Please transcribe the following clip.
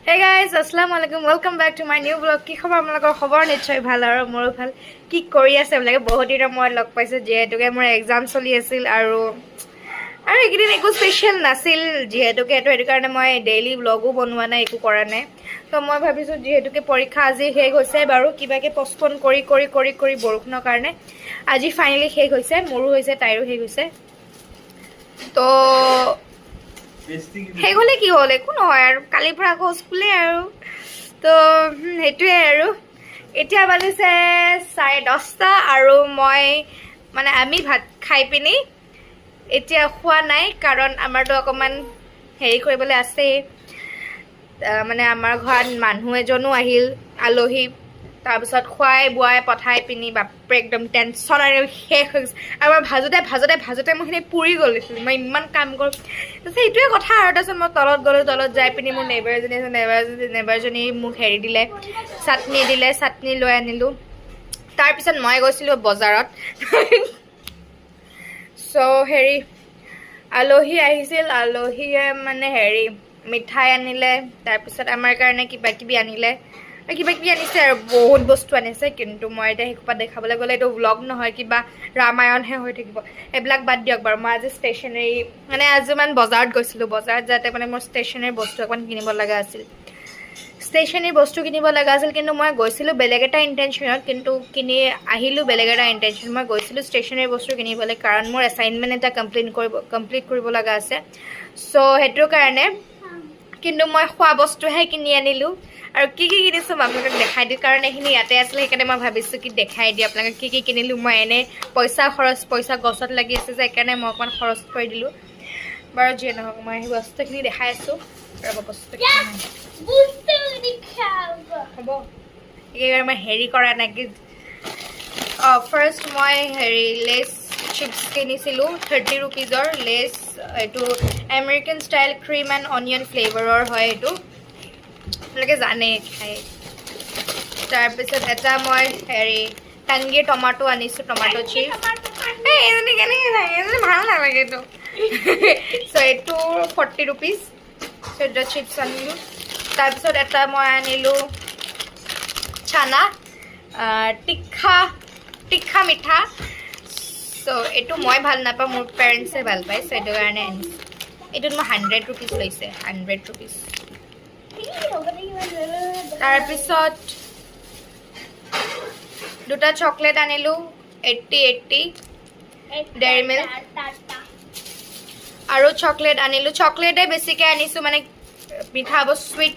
Hey guys, Assalamualaikum. Welcome back to my new vlog. কি খবৰ আপোনালোকৰ খবৰ নিশ্চয় ভাল আৰু মোৰো ভাল কি কৰি আছে আপোনালোকে বহুত দিনৰ মই লগ পাইছো যেহেতুকে মোৰ এক্সাম চলি আছিল আৰু এইকেইদিন একো স্পেচিয়েল নাছিল যেহেতুকে এইটো কাৰণে মই ডেইলি ভ্লগো বনোৱা নাই একো কৰা নাই তো মই ভাবিছো যেহেতুকে পৰীক্ষা আজি শেষ হৈছে বাৰু কিবাকে পষ্টপন কৰি বৰষুণৰ কাৰণে আজি ফাইনালি শেষ হৈছে মোৰো হৈছে তাইৰো শেষ হৈছে তো শেষ হলে কি হল একো নহয় আৰু কালিৰ পৰা আকৌ স্কুলে আৰু তো সেইটোৱে আৰু এতিয়া বাজিছে 10:30 আৰু মই মানে আমি ভাত খাই পিনি এতিয়া খোৱা নাই কাৰণ আমাৰতো অকমান হেৰি কৰিবলৈ আছে মানে আমাৰ ঘৰত মানুহ এজনো আহিল আলহী তাৰপিছত খুৱাই বুৱাই পঠাই পিনি বাপৰে একদম টেনশ্যন আৰু শেষ হৈ গৈছে আৰু মই ভাজোতে মোৰখিনি পুৰি গ'ল মই ইমান কাম কৰোঁ সেইটোৱে কথা আৰু তাৰপিছত মই তলত যাই পিনি মোৰ নেবাৰজনী মোক হেৰি দিলে চাটনি লৈ আনিলোঁ তাৰপিছত মই গৈছিলোঁ বজাৰত চ' হেৰি আলহী আহিছিল আলহীয়ে মানে হেৰি মিঠাই আনিলে তাৰপিছত আমাৰ কাৰণে কিবা কিবি আনিছে আৰু বহুত বস্তু আনিছে কিন্তু মই এতিয়া সেইসোপা দেখাবলৈ গ'লে এইটো ভ্লগ নহয় কিবা ৰামায়ণহে হৈ থাকিব এইবিলাক বাদ দিয়ক বাৰু মই আজি ষ্টেচনাৰী মানে আজি মান বজাৰত গৈছিলোঁ বজাৰত যাতে মানে মোৰ ষ্টেচনাৰী বস্তু অকণ কিনিব লগা আছিল কিন্তু মই গৈছিলোঁ বেলেগ এটা ইণ্টেনশ্যনত কিন্তু কিনি আহিলোঁ বেলেগ এটা ইণ্টেনশ্যন মই গৈছিলোঁ ষ্টেচনাৰী বস্তু কিনিবলৈ কাৰণ মোৰ এছাইনমেণ্ট এটা কমপ্লিট কৰিব লগা আছে চ' সেইটোৰ কাৰণে কিন্তু মই খোৱা বস্তুহে কিনি আনিলোঁ আৰু কি কিনিছোঁ মই আপোনালোকক দেখাই দিওঁ কাৰণ এইখিনি ইয়াতে আছিলে সেইকাৰণে মই ভাবিছোঁ কি দেখাই দিওঁ আপোনালোকক কি কিনিলোঁ মই এনে পইচা গছত লাগি আছে যে সেইকাৰণে মই অকণমান খৰচ কৰি দিলোঁ বাৰু যিয়ে নহওক মই সেই বস্তুখিনি দেখাই আছোঁ ৰ'ব বস্তুখিনি হ'ব এইকাৰণে মই হেৰি কৰা নাই কি ফাৰ্ষ্ট মই হেৰি লেছ চিপছ কিনিছিলোঁ 30 rupees লেছ এইটো American style cream and onion ফ্লেভাৰৰ হয় এইটো আপোনালোকে জানে খাই তাৰপিছত এটা মই হেৰি টানগীৰ টমাটো আনিছোঁ টমাটো চিপছ এইজনী কেনেকৈ থাকে এইজনী ভাল নালাগে এইটো চ' এইটো 40 rupees চ' এটা চিপছ আনিলোঁ তাৰপিছত এটা মই আনিলোঁ চানা টিক্খা মিঠা চ' এইটো মই ভাল নাপাওঁ মোৰ পেৰেণ্টছে ভাল পায় চ' এইটো কাৰণে আনিছোঁ এইটোত মই 100 rupees লৈছে 100 rupees তাৰপিছত দুটা চকলেট আনিলোঁ 80 ডেইৰী মিল্ক আৰু চকলেট আনিলোঁ চকলেটে বেছিকৈ আনিছোঁ মানে মিঠা বস্তু চুইট